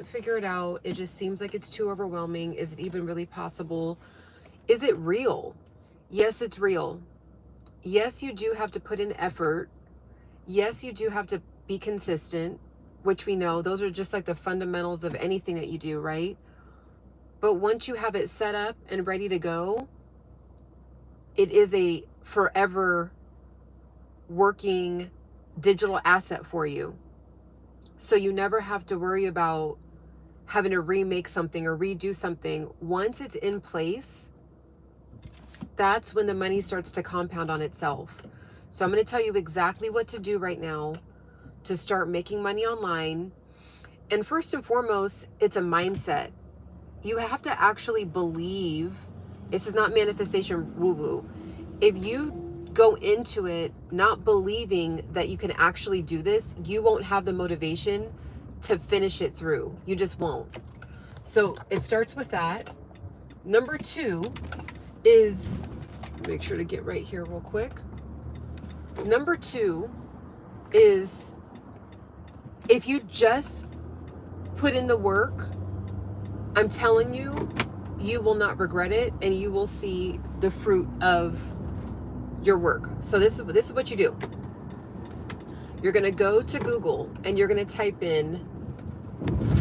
figure it out. It just seems like it's too overwhelming. Is it even really possible? Is it real? Yes, it's real. Yes, you do have to put in effort. Yes, you do have to be consistent, which we know those are just like the fundamentals of anything that you do, right? But once you have it set up and ready to go, it is a forever working digital asset for you. So you never have to worry about having to remake something or redo something. Once it's in place, that's when the money starts to compound on itself. So I'm going to tell you exactly what to do right now to start making money online. And first and foremost, it's a mindset. You have to actually believe. This is not manifestation woo-woo. If you go into it not believing that you can actually do this, you won't have the motivation to finish it through. You just won't. So it starts with that. Number 2 is, make sure to get right here real quick. Number 2 is, if you just put in the work, I'm telling you, you will not regret it, and you will see the fruit of your work. So this is what you do. You're going to go to Google and you're going to type in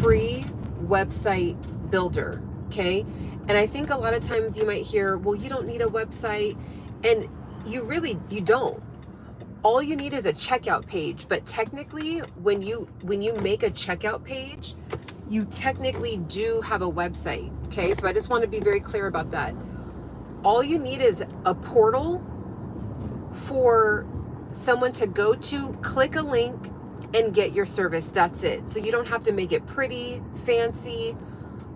free website builder. Okay. And I think a lot of times you might hear, well, you don't need a website. And you don't. All you need is a checkout page. But technically, when you make a checkout page, you technically do have a website. Okay. So I just want to be very clear about that. All you need is a portal for someone to go to, click a link, and get your service. That's it. So you don't have to make it pretty, fancy,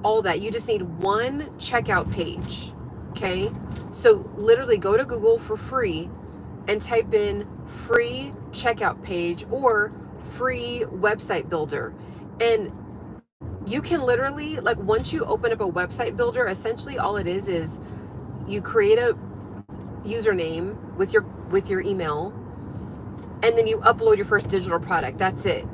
all that. You just need one checkout page. Okay. So literally go to Google for free and type in free checkout page or free website builder. And you can literally, like, once you open up a website builder, essentially all it is you create a username with your email, and then you upload your first digital product. That's it,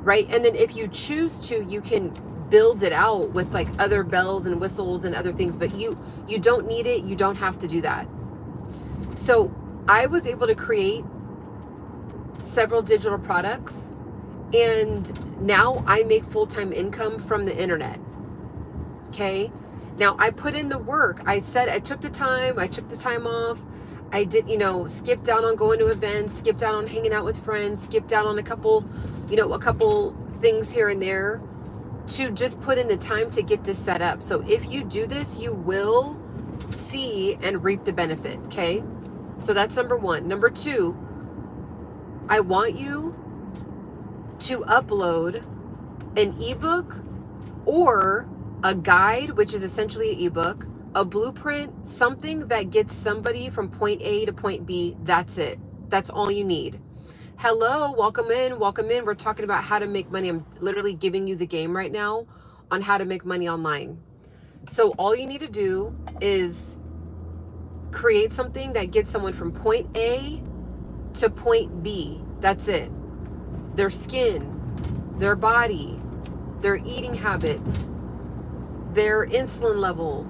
right? And then if you choose to, you can build it out with like other bells and whistles and other things, but you don't need it. You don't have to do that. So I was able to create several digital products, and now I make full-time income from the internet. Okay. Now I put in the work. I took the time off. I did, skipped out on going to events, skipped out on hanging out with friends, skipped out on a couple things here and there to just put in the time to get this set up. So if you do this, you will see and reap the benefit. Okay. So that's number 1. Number 2, I want you to upload an ebook or a guide, which is essentially an ebook, a blueprint, something that gets somebody from point A to point B. That's it. That's all you need. Hello, welcome in. We're talking about how to make money. I'm literally giving you the game right now on how to make money online. So all you need to do is create something that gets someone from point A to point B. That's it. Their skin, their body, their eating habits, their insulin level,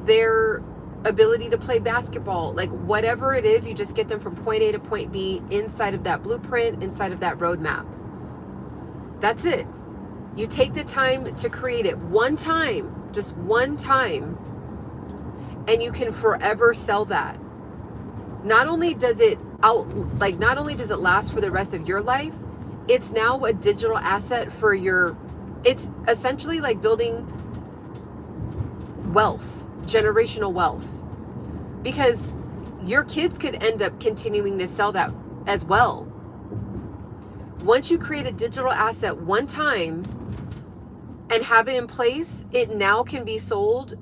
their ability to play basketball, like whatever it is, you just get them from point A to point B inside of that blueprint, inside of that roadmap. That's it. You take the time to create it one time, just one time, and you can forever sell that. Not only does it last for the rest of your life, it's now a digital asset for it's essentially like building wealth, generational wealth, because your kids could end up continuing to sell that as well. Once you create a digital asset one time and have it in place, it now can be sold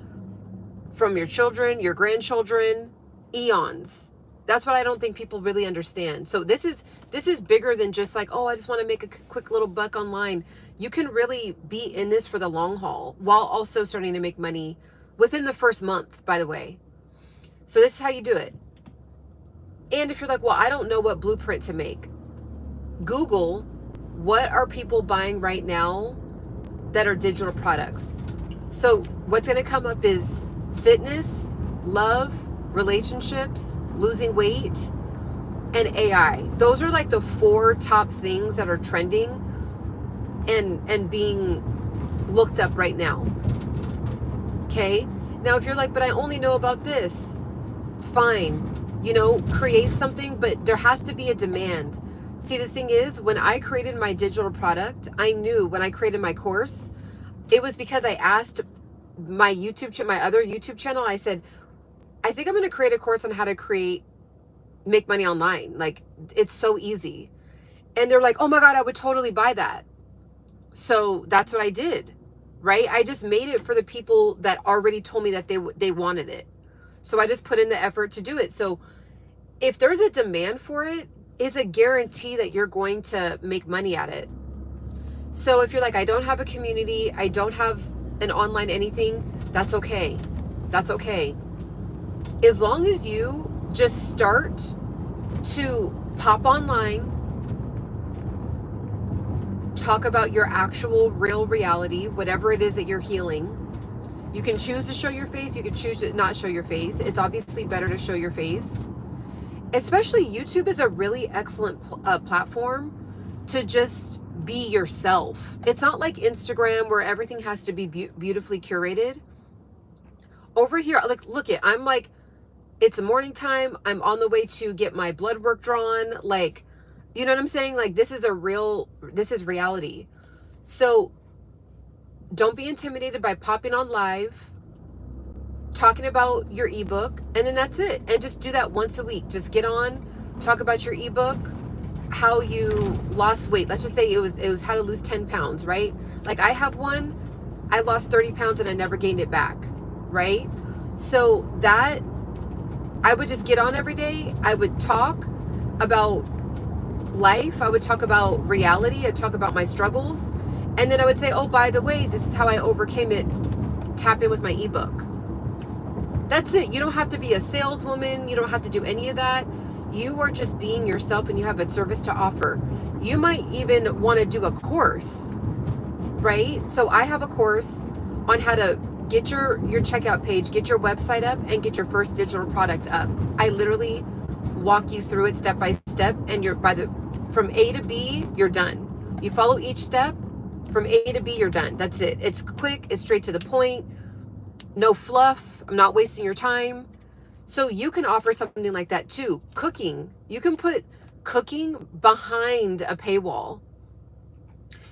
from your children, your grandchildren, eons. That's what I don't think people really understand. So this is bigger than just like, oh, I just want to make a quick little buck online. You can really be in this for the long haul while also starting to make money within the first month, by the way. So this is how you do it. And if you're like, well, I don't know what blueprint to make, Google, what are people buying right now that are digital products. So what's going to come up is fitness, love, relationships, losing weight, and AI. Those are like the 4 top things that are trending and being looked up right now. Okay? Now if you're like, but I only know about this, fine. You know, create something, but there has to be a demand. See, the thing is, when I created my digital product, I knew when I created my course, it was because I asked my other YouTube channel, I said, I think I'm going to create a course on how to make money online. Like, it's so easy. And they're like, oh my God, I would totally buy that. So that's what I did, right? I just made it for the people that already told me that they wanted it. So I just put in the effort to do it. So if there's a demand for it, it's a guarantee that you're going to make money at it. So if you're like, I don't have a community, I don't have an online anything, that's okay. That's okay. As long as you just start to pop online, talk about your actual real reality, whatever it is that you're healing. You can choose to show your face, you can choose to not show your face. It's obviously better to show your face. Especially YouTube is a really excellent platform to just be yourself. It's not like Instagram where everything has to be beautifully curated. Over here, like, look it, I'm like, it's morning time. I'm on the way to get my blood work drawn. Like, you know what I'm saying? Like, this is reality. So don't be intimidated by popping on live, talking about your ebook, and then that's it. And just do that once a week. Just get on, talk about your ebook, how you lost weight. Let's just say it was how to lose 10 pounds, right? Like, I have one, I lost 30 pounds and I never gained it back, right? So that, I would just get on every day. I would talk about life. I would talk about reality. I'd talk about my struggles. And then I would say, oh, by the way, this is how I overcame it. Tap in with my ebook. That's it. You don't have to be a saleswoman. You don't have to do any of that. You are just being yourself and you have a service to offer. You might even want to do a course, right? So I have a course on how to get your checkout page, get your website up, and get your first digital product up. I literally walk you through it step by step, and from A to B, you're done. You follow each step, from A to B, you're done. That's it. It's quick, it's straight to the point, no fluff. I'm not wasting your time. So you can offer something like that too. Cooking. You can put cooking behind a paywall.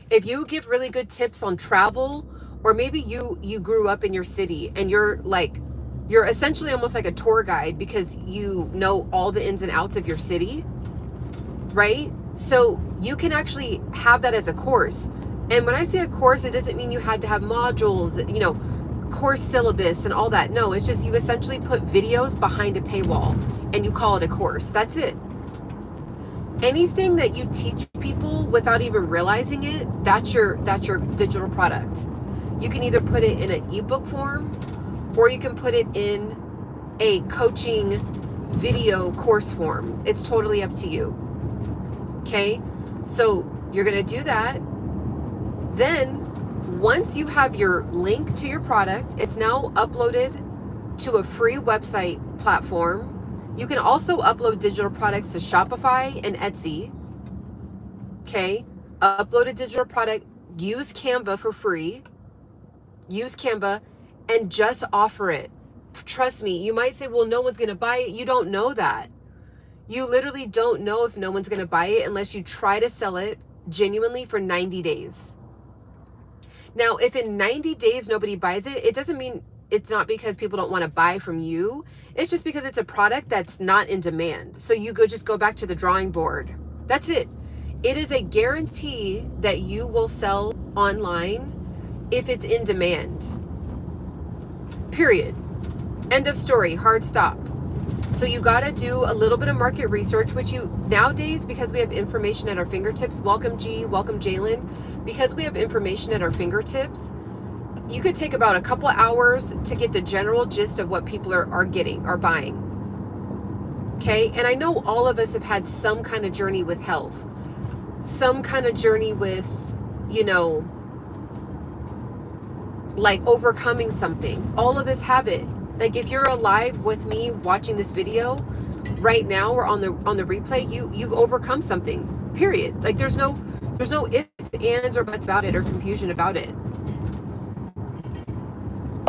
If you give really good tips on travel, or maybe you grew up in your city and you're essentially almost like a tour guide because you know all the ins and outs of your city, right? So you can actually have that as a course. And when I say a course, it doesn't mean you had to have modules, course syllabus and all that. No, it's just you essentially put videos behind a paywall and you call it a course. That's it. Anything that you teach people without even realizing it, that's your digital product. You can either put it in an ebook form, or you can put it in a coaching video course form. It's totally up to you. Okay? So you're going to do that. Then once you have your link to your product, it's now uploaded to a free website platform. You can also upload digital products to Shopify and Etsy. Okay? Upload a digital product, use Canva for free. Use Canva and just offer it. Trust me, you might say, well, no one's going to buy it. You don't know that. You literally don't know if no one's going to buy it unless you try to sell it genuinely for 90 days. Now, if in 90 days nobody buys it, it doesn't mean it's not because people don't want to buy from you. It's just because it's a product that's not in demand. So you just go back to the drawing board. That's it. It is a guarantee that you will sell online if it's in demand. Period. End of story. Hard stop. So you got to do a little bit of market research, which you nowadays, because we have information at our fingertips, welcome G, welcome Jalen, because we have information at our fingertips, you could take about a couple hours to get the general gist of what people are buying. Okay. And I know all of us have had some kind of journey with health, some kind of journey with, like overcoming something. All of us have it. Like if you're alive with me watching this video right now or on the replay, you've overcome something. Period. Like there's no ifs, ands, or buts about it or confusion about it.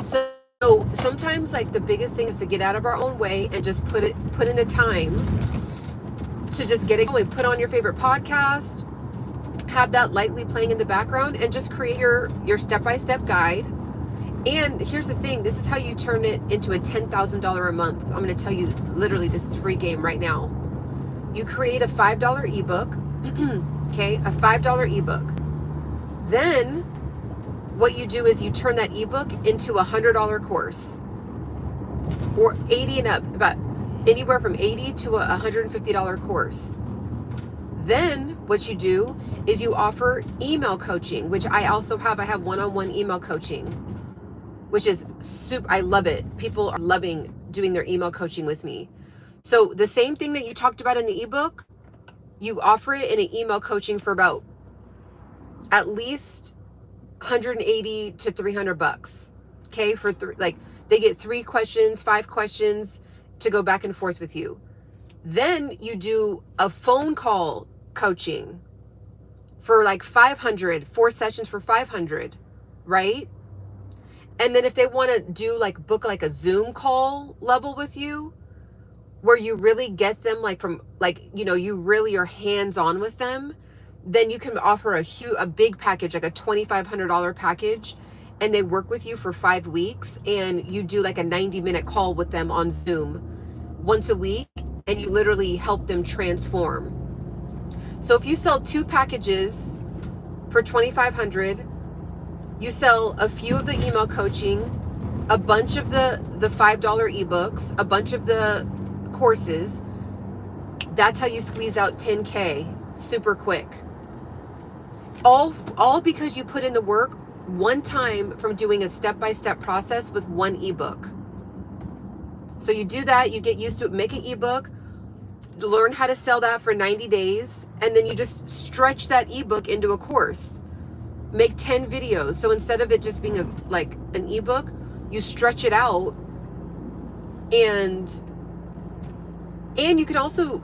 So sometimes like the biggest thing is to get out of our own way and just put in the time to just get it going. Put on your favorite podcast, have that lightly playing in the background, and just create your step-by-step guide. And here's the thing, this is how you turn it into a $10,000 a month. I'm going to tell you, literally, this is free game right now. You create a $5 ebook, okay, a $5 ebook. Then what you do is you turn that ebook into a $100 course, or 80 and up, about anywhere from $80 to a $150 course. Then what you do is you offer email coaching, which I also have. I have one-on-one email coaching, which is super. I love it. People are loving doing their email coaching with me. So the same thing that you talked about in the ebook, you offer it in an email coaching for about at least $180 to $300. Okay, for like they get 3 questions, 5 questions to go back and forth with you. Then you do a phone call coaching for like 500, 4 sessions for 500, right? And then if they want to do like book like a Zoom call level with you, where you really get them like from like, you know, you really are hands-on with them, then you can offer a big package, like a $2,500 package, and they work with you for 5 weeks, and you do like a 90-minute call with them on Zoom once a week, and you literally help them transform. So if you sell 2 packages for $2,500, you sell a few of the email coaching, a bunch of the $5 ebooks, a bunch of the courses. That's how you squeeze out 10K super quick. All because you put in the work one time from doing a step-by-step process with one ebook. So you do that, you get used to it, make an ebook, learn how to sell that for 90 days, and then you just stretch that ebook into a course. Make 10 videos. So instead of it just being an ebook, you stretch it out, and you can also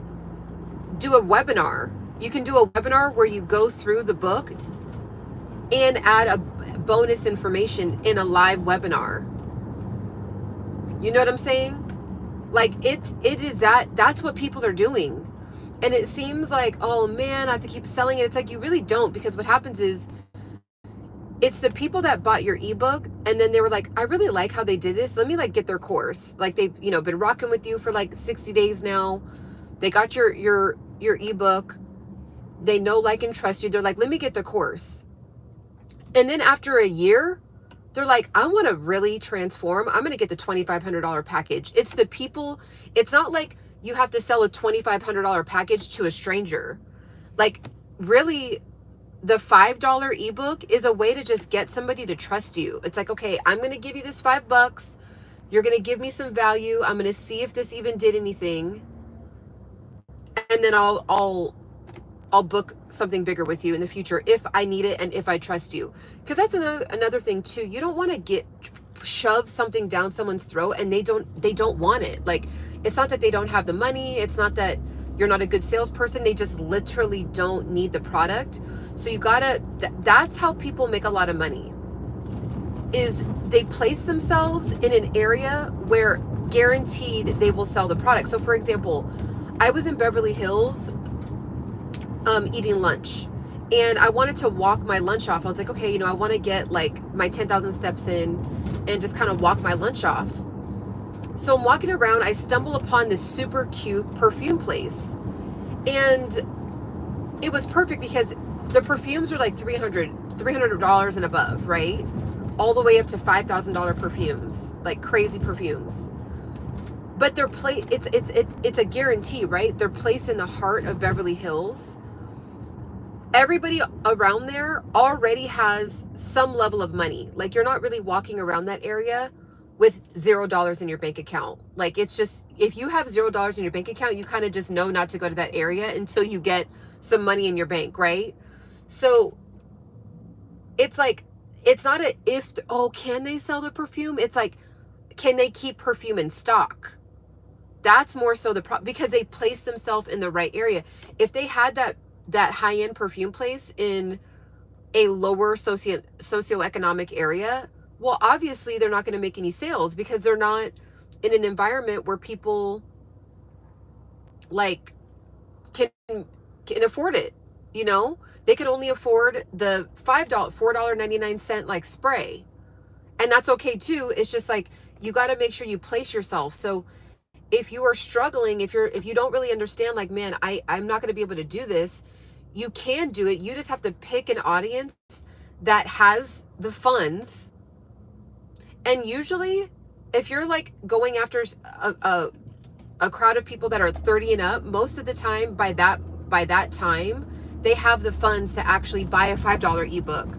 do a webinar. You can do a webinar where you go through the book and add a bonus information in a live webinar. You know what I'm saying? Like that's what people are doing. And it seems like, oh man, I have to keep selling it. It's like you really don't, because what happens is it's the people that bought your ebook and then they were like, I really like how they did this. Let me like get their course. Like they've, you know, been rocking with you for like 60 days now. They got your ebook. They know, like, and trust you. They're like, let me get the course. And then after a year, they're like, I want to really transform. I'm going to get the $2,500 package. It's the people. It's not like you have to sell a $2,500 package to a stranger. Like really, the $5 ebook is a way to just get somebody to trust you. It's like, okay, I'm going to give you this $5. You're going to give me some value. I'm going to see if this even did anything. And then I'll book something bigger with you in the future if I need it and if I trust you. Because that's another thing too. You don't want to shove something down someone's throat and they don't want it. Like, it's not that they don't have the money. It's not that you're not a good salesperson. They just literally don't need the product. So you gotta, that's how people make a lot of money, is they place themselves in an area where guaranteed they will sell the product. So for example, I was in Beverly Hills eating lunch, and I wanted to walk my lunch off. I was like, okay, you know, I want to get like my 10,000 steps in and just kind of walk my lunch off. So I'm walking around, I stumble upon this super cute perfume place, and it was perfect because the perfumes are like $300 and above, right? All the way up to $5,000 perfumes, like crazy perfumes. But they're it's a guarantee, right? They're placed in the heart of Beverly Hills. Everybody around there already has some level of money. Like, you're not really walking around that area with $0 in your bank account. Like, it's just, if you have $0 in your bank account, you kind of just know not to go to that area until you get some money in your bank, right? So it's like, It's not a if, oh, can they sell the perfume? It's like, can they keep perfume in stock? That's more so the problem, because they place themselves in the right area. If they had that high-end perfume place in a lower socioeconomic area, well, obviously they're not going to make any sales because they're not in an environment where people like can afford it. You know, they can only afford the $4.99 like spray, and that's okay too. It's just like, you got to make sure you place yourself. So if you are struggling, if you don't really understand, like, man, I'm not going to be able to do this, you can do it. You just have to pick an audience that has the funds. And usually, if you're like going after a crowd of people that are 30 and up, most of the time by that time, they have the funds to actually buy a $5 ebook,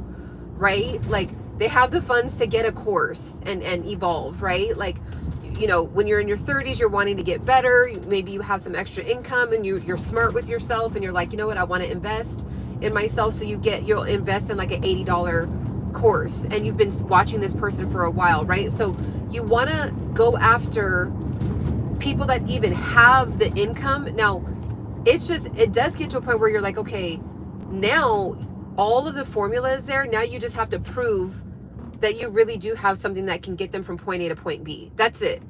right? Like, they have the funds to get a course and evolve, right? Like, you know, when you're in your 30s, you're wanting to get better. Maybe you have some extra income and you're smart with yourself and you're like, you know what, I want to invest in myself. So you'll invest in like an $80 course, and you've been watching this person for a while, right? So you want to go after people that even have the income. Now, it does get to a point where you're like, okay, now all of the formula is there. Now you just have to prove that you really do have something that can get them from point A to point B. That's it.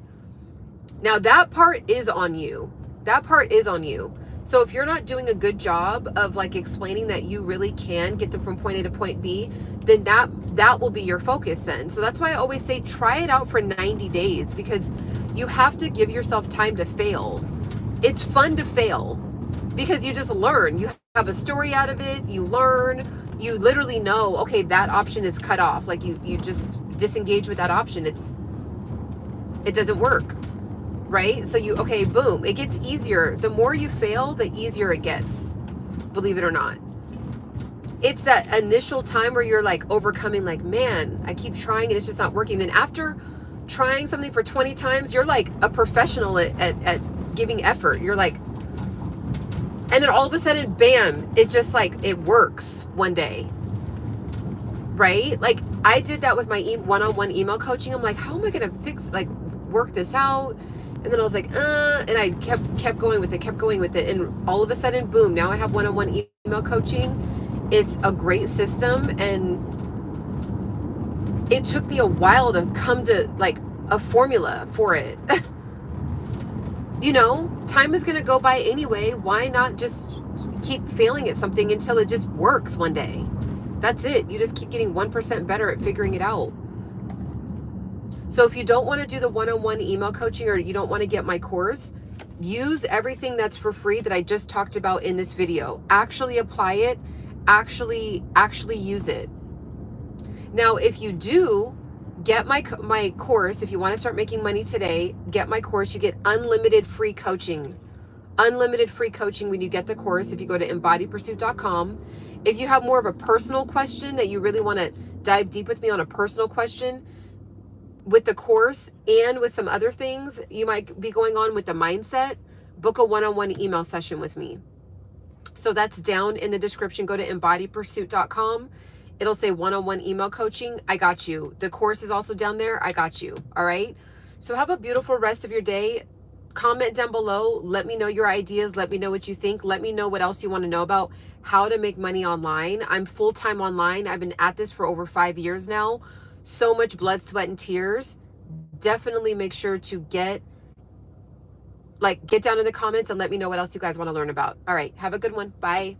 Now that part is on you. That part is on you. So if you're not doing a good job of like explaining that you really can get them from point A to point B, then that will be your focus then. So that's why I always say, try it out for 90 days, because you have to give yourself time to fail. It's fun to fail because you just learn. You have a story out of it. You learn. You literally know, okay, that option is cut off. Like you just disengage with that option. It doesn't work, right? So okay, boom, it gets easier. The more you fail, the easier it gets, believe it or not. It's that initial time where you're like overcoming, like, man, I keep trying and it's just not working. Then after trying something for 20 times, you're like a professional at giving effort. You're like, and then all of a sudden, bam, it just like, it works one day, right? Like, I did that with my one-on-one email coaching. I'm like, how am I going to work this out? And then I was like, and I kept going with it. And all of a sudden, boom, now I have one-on-one email coaching. It's a great system. And it took me a while to come to like a formula for it. You know, time is going to go by anyway. Why not just keep failing at something until it just works one day? That's it. You just keep getting 1% better at figuring it out. So if you don't want to do the one-on-one email coaching, or you don't want to get my course, use everything that's for free that I just talked about in this video. Actually apply it. Actually use it. Now, if you do get my course, if you want to start making money today, get my course. You get unlimited free coaching. Unlimited free coaching when you get the course if you go to embodypursuit.com. If you have more of a personal question that you really want to dive deep with me on, a personal question with the course and with some other things you might be going on with the mindset, book a one-on-one email session with me. So that's down in the description. Go to embodypursuit.com. It'll say one-on-one email coaching. I got you. The course is also down there. I got you. All right. So have a beautiful rest of your day. Comment down below. Let me know your ideas. Let me know what you think. Let me know what else you want to know about how to make money online. I'm full-time online. I've been at this for over 5 years now. So much blood, sweat, and tears. Definitely make sure to get down in the comments and let me know what else you guys want to learn about. All right. Have a good one. Bye.